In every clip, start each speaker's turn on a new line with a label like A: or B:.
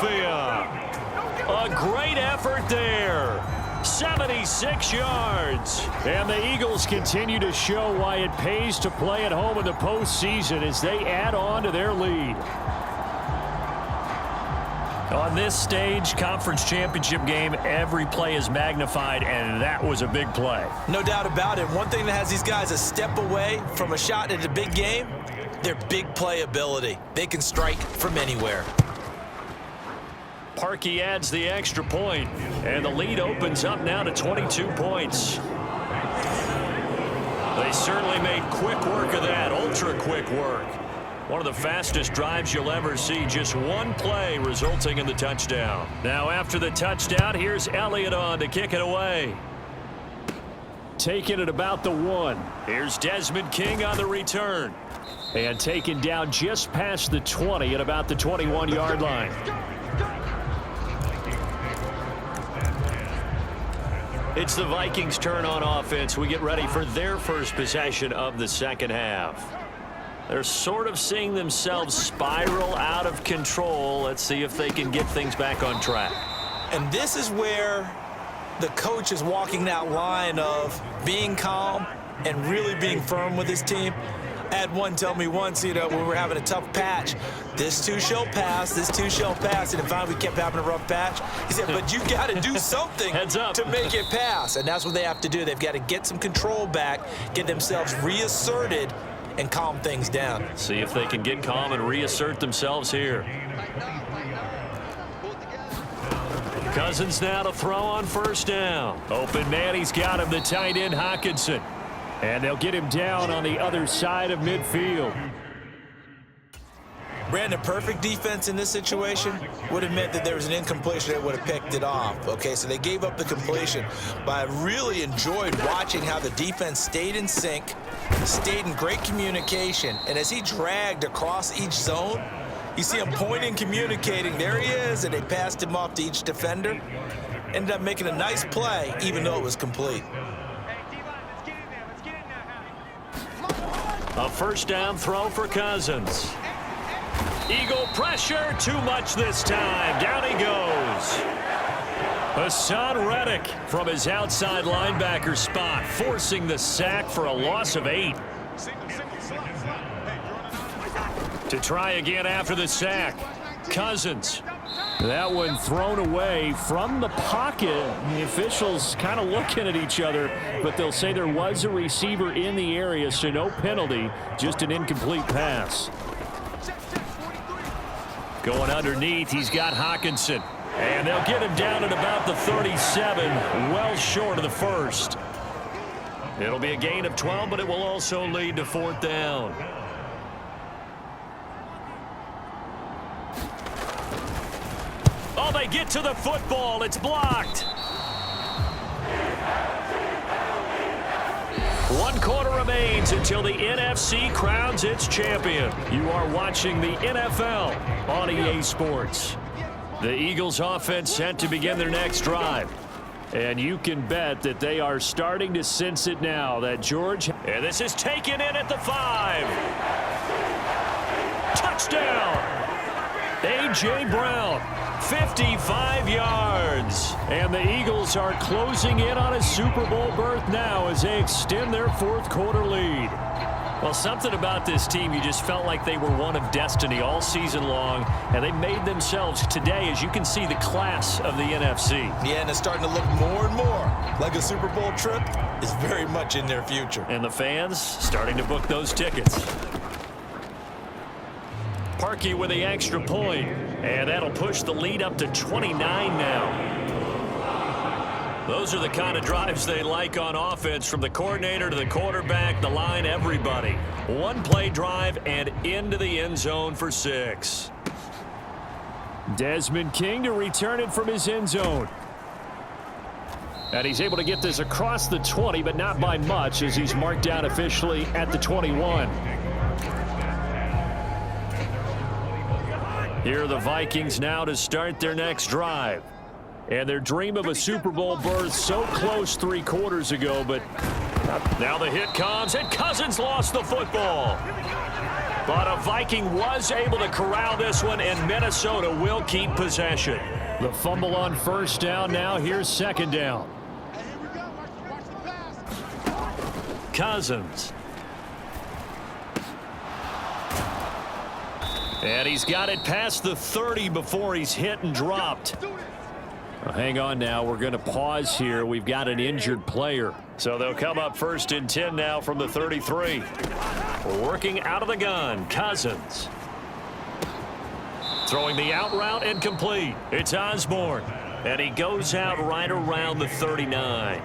A: Philadelphia. A great effort there. 76 yards. And the Eagles continue to show why it pays to play at home in the postseason as they add on to their lead. On this stage, conference championship game, every play is magnified, and that was a big play.
B: No doubt about it. One thing that has these guys a step away from a shot at a big game, their big play ability. They can strike from anywhere.
A: Parkey adds the extra point, and the lead opens up now to 22 points. They certainly made quick work of that, ultra quick work. One of the fastest drives you'll ever see, just one play resulting in the touchdown. Now after the touchdown, here's Elliott on to kick it away. Taking it about the 1. Here's Desmond King on the return. And taken down just past the 20 at about the 21-yard line. It's the Vikings' turn on offense. We get ready for their first possession of the second half. They're sort of seeing themselves spiral out of control. Let's see if they can get things back on track.
B: And this is where the coach is walking that line of being calm and really being firm with his team. I had one tell me once, when we were having a tough patch, this too shall pass, this too shall pass. And finally we kept having a rough patch. He said, but you got to do something to make it pass. And that's what they have to do. They've got to get some control back, get themselves reasserted, and calm things down.
A: See if they can get calm and reassert themselves here. Cousins now to throw on first down. Open man, he's got him, the tight end Hockenson. And they'll get him down on the other side of midfield.
B: Brandon, perfect defense in this situation would have meant that there was an incompletion that would have picked it off. Okay, so they gave up the completion, but I really enjoyed watching how the defense stayed in sync, stayed in great communication, and as he dragged across each zone, you see him pointing, communicating, there he is, and they passed him off to each defender. Ended up making a nice play, even though it was complete.
A: A first down throw for Cousins. Eagle pressure, too much this time. Down he goes. Hassan Reddick from his outside linebacker spot, forcing the sack for a loss of 8. To try again after the sack. Cousins. That one thrown away from the pocket. The officials kind of looking at each other, but they'll say there was a receiver in the area, so no penalty, just an incomplete pass. Going underneath, he's got Hockenson. And they'll get him down at about the 37, well short of the first. It'll be a gain of 12, but it will also lead to 4th down. Oh, they get to the football. It's blocked. 1 quarter remains until the NFC crowns its champion. You are watching the NFL on EA Sports. The Eagles offense set to begin their next drive. And you can bet that they are starting to sense it now that George... And this is taken in at the 5. Touchdown! A.J. Brown, 55 yards. And the Eagles are closing in on a Super Bowl berth now as they extend their 4th quarter lead. Well, something about this team, you just felt like they were one of destiny all season long, and they made themselves today, as you can see, the class of the NFC.
B: Yeah, and it's starting to look more and more like a Super Bowl trip is very much in their future.
A: And the fans starting to book those tickets. Parkey with the extra point, and that'll push the lead up to 29 now. Those are the kind of drives they like on offense, from the coordinator to the quarterback, the line, everybody. 1 play drive and into the end zone for 6. Desmond King to return it from his end zone. And he's able to get this across the 20, but not by much, as he's marked down officially at the 21. Here are the Vikings now to start their next drive. And their dream of a Super Bowl berth so close 3 quarters ago, but now the hit comes, and Cousins lost the football. But a Viking was able to corral this one, and Minnesota will keep possession. The fumble on first down. Now here's second down. Cousins. And he's got it past the 30 before he's hit and dropped. Well, hang on now. We're going to pause here. We've got an injured player. So they'll come up first and 10 now from the 33. Working out of the gun, Cousins. Throwing the out route and complete. It's Osborne. And he goes out right around the 39.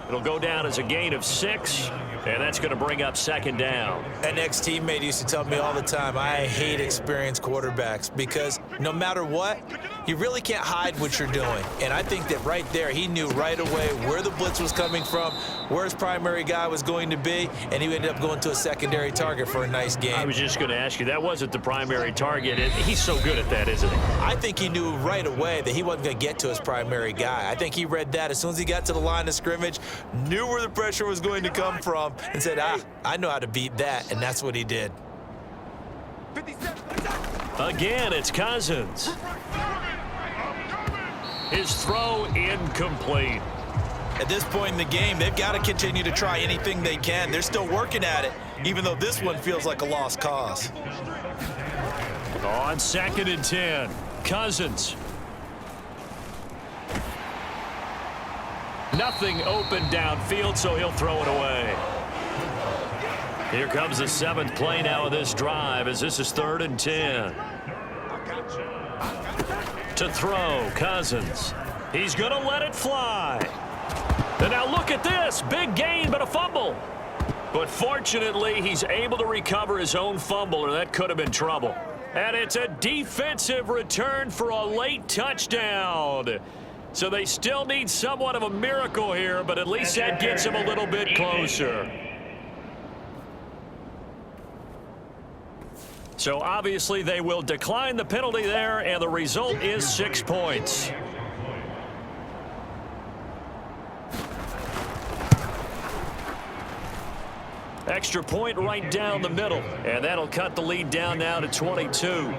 A: It'll go down as a gain of 6. And that's going to bring up second down.
B: An ex-teammate used to tell me all the time, I hate experienced quarterbacks because no matter what, you really can't hide what you're doing. And I think that right there, he knew right away where the blitz was coming from, where his primary guy was going to be, and he ended up going to a secondary target for a nice game.
A: I was just going to ask you, that wasn't the primary target. He's so good at that, isn't he?
B: I think he knew right away that he wasn't going to get to his primary guy. I think he read that as soon as he got to the line of scrimmage, knew where the pressure was going to come from, and said, I know how to beat that, and that's what he did.
A: Again, it's Cousins. His throw incomplete.
B: At this point in the game, they've got to continue to try anything they can. They're still working at it, even though this one feels like a lost cause.
A: On second and 10, Cousins. Nothing open downfield, so he'll throw it away. Here comes the 7th play now of this drive as this is 3rd and 10. To throw, Cousins. He's going to let it fly. And now look at this. Big gain, but a fumble. But fortunately, he's able to recover his own fumble, or that could have been trouble. And it's a defensive return for a late touchdown. So they still need somewhat of a miracle here, but at least that gets him a little bit closer. So obviously they will decline the penalty there, and the result is 6 points. Extra point right down the middle, and that'll cut the lead down now to 22.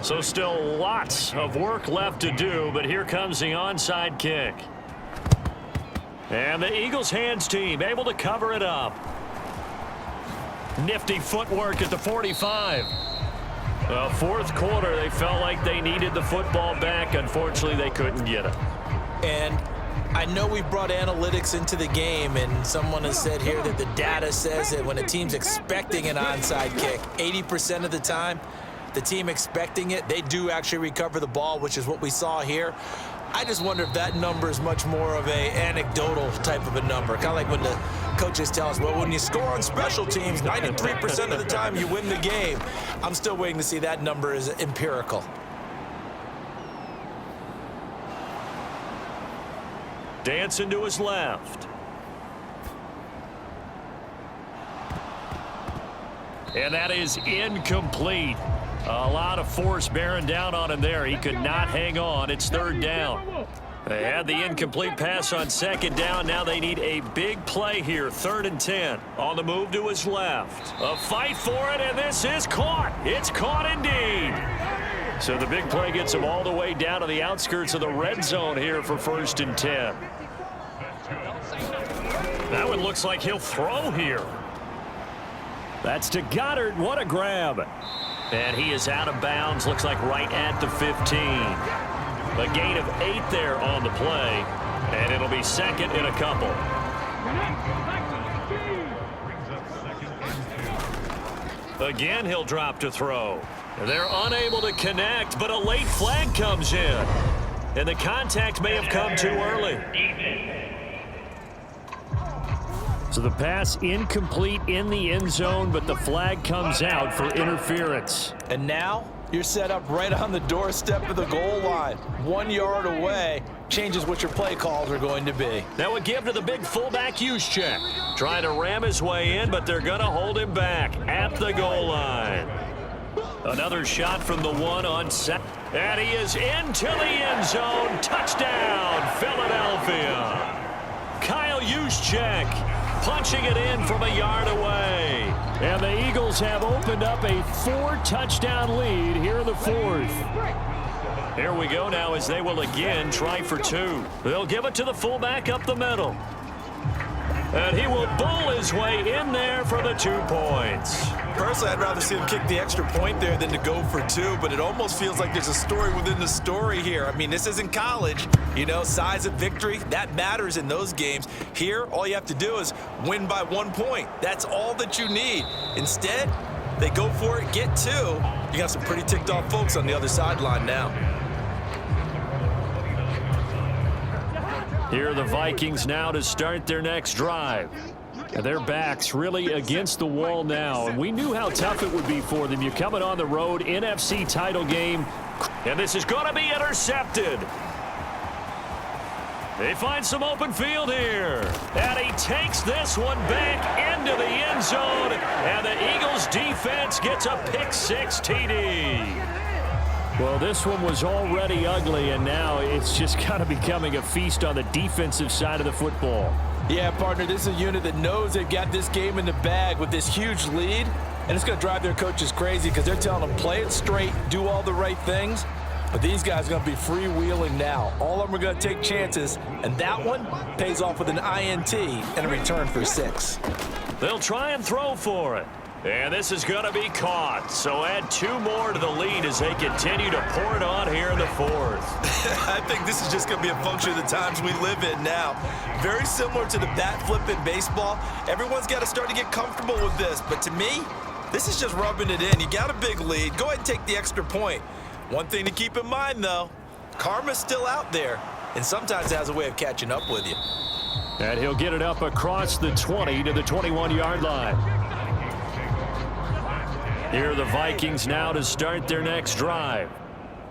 A: So still lots of work left to do, but here comes the onside kick. And the Eagles hands team able to cover it up. Nifty footwork at the 45. Well, fourth quarter, they felt like they needed the football back. Unfortunately, they couldn't get it.
B: And I know we brought analytics into the game, and someone has said here that the data says that when a team's expecting an onside kick, 80% of the time, the team expecting it, they do actually recover the ball, which is what we saw here. I just wonder if that number is much more of a anecdotal type of a number. Kind of like when the coaches tell us, well, when you score on special teams, 93% of the time you win the game. I'm still waiting to see that number is empirical.
A: Dancing to his left. And that is incomplete. A lot of force bearing down on him there. He could not hang on. It's 3rd down. They had the incomplete pass on 2nd down. Now they need a big play here. 3rd and 10. On the move to his left. A fight for it, and this is caught. It's caught indeed. So the big play gets him all the way down to the outskirts of the red zone here for 1st and 10. That one looks like he'll throw here. That's to Goddard. What a grab. And he is out of bounds. Looks like right at the 15. A gain of 8 there on the play. And it'll be 2nd and a couple. Again, he'll drop to throw. They're unable to connect, but a late flag comes in. And the contact may have come too early. So the pass incomplete in the end zone, but the flag comes out for interference.
B: And now you're set up right on the doorstep of the goal line. 1 yard away changes what your play calls are going to be.
A: That would give to the big fullback Juszczyk. Trying to ram his way in, but they're going to hold him back at the goal line. Another shot from the 1 on set. And he is into the end zone. Touchdown, Philadelphia. Kyle Juszczyk punching it in from a yard away. And the Eagles have opened up a 4-touchdown lead here in the fourth. Here we go now as they will again try for 2. They'll give it to the fullback up the middle. And he will bull his way in there for the 2 points.
B: Personally, I'd rather see him kick the extra point there than to go for 2, but it almost feels like there's a story within the story here. I mean, this isn't college. You know, size of victory, that matters in those games. Here, all you have to do is win by 1 point. That's all that you need. Instead, they go for it, get 2. You got some pretty ticked off folks on the other sideline now.
A: Here are the Vikings now to start their next drive. And their backs really against the wall now. And we knew how tough it would be for them. You're coming on the road, NFC title game. And this is going to be intercepted. They find some open field here. And he takes this one back into the end zone. And the Eagles defense gets a pick-6 TD. Well, this one was already ugly, and now it's just kind of becoming a feast on the defensive side of the football.
B: Yeah, partner, this is a unit that knows they've got this game in the bag with this huge lead, and it's going to drive their coaches crazy because they're telling them play it straight, do all the right things. But these guys are going to be freewheeling now. All of them are going to take chances, and that one pays off with an INT and a return for 6.
A: They'll try and throw for it. And this is going to be caught. So add 2 more to the lead as they continue to pour it on here in the fourth.
B: I think this is just going to be a function of the times we live in now. Very similar to the bat flip in baseball. Everyone's got to start to get comfortable with this. But to me, this is just rubbing it in. You got a big lead. Go ahead and take the extra point. One thing to keep in mind, though, karma's still out there. And sometimes it has a way of catching up with you.
A: And he'll get it up across the 20 to the 21-yard line. Here are the Vikings now to start their next drive.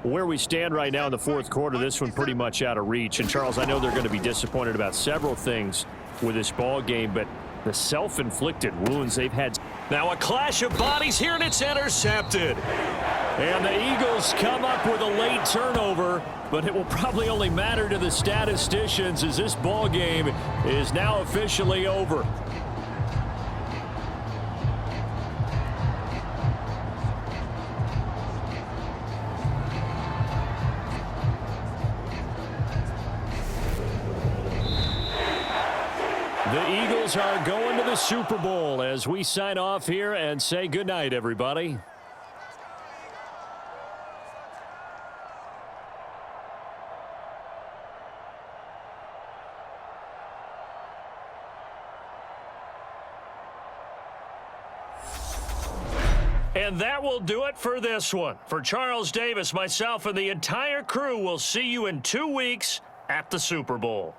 A: Where we stand right now in the fourth quarter, this one pretty much out of reach. And, Charles, I know they're going to be disappointed about several things with this ball game, but the self-inflicted wounds they've had. Now a clash of bodies here, and it's intercepted. And the Eagles come up with a late turnover, but it will probably only matter to the statisticians as this ball game is now officially over. The Eagles are going to the Super Bowl as we sign off here and say goodnight, everybody. And that will do it for this one. For Charles Davis, myself, and the entire crew, we'll see you in 2 weeks at the Super Bowl.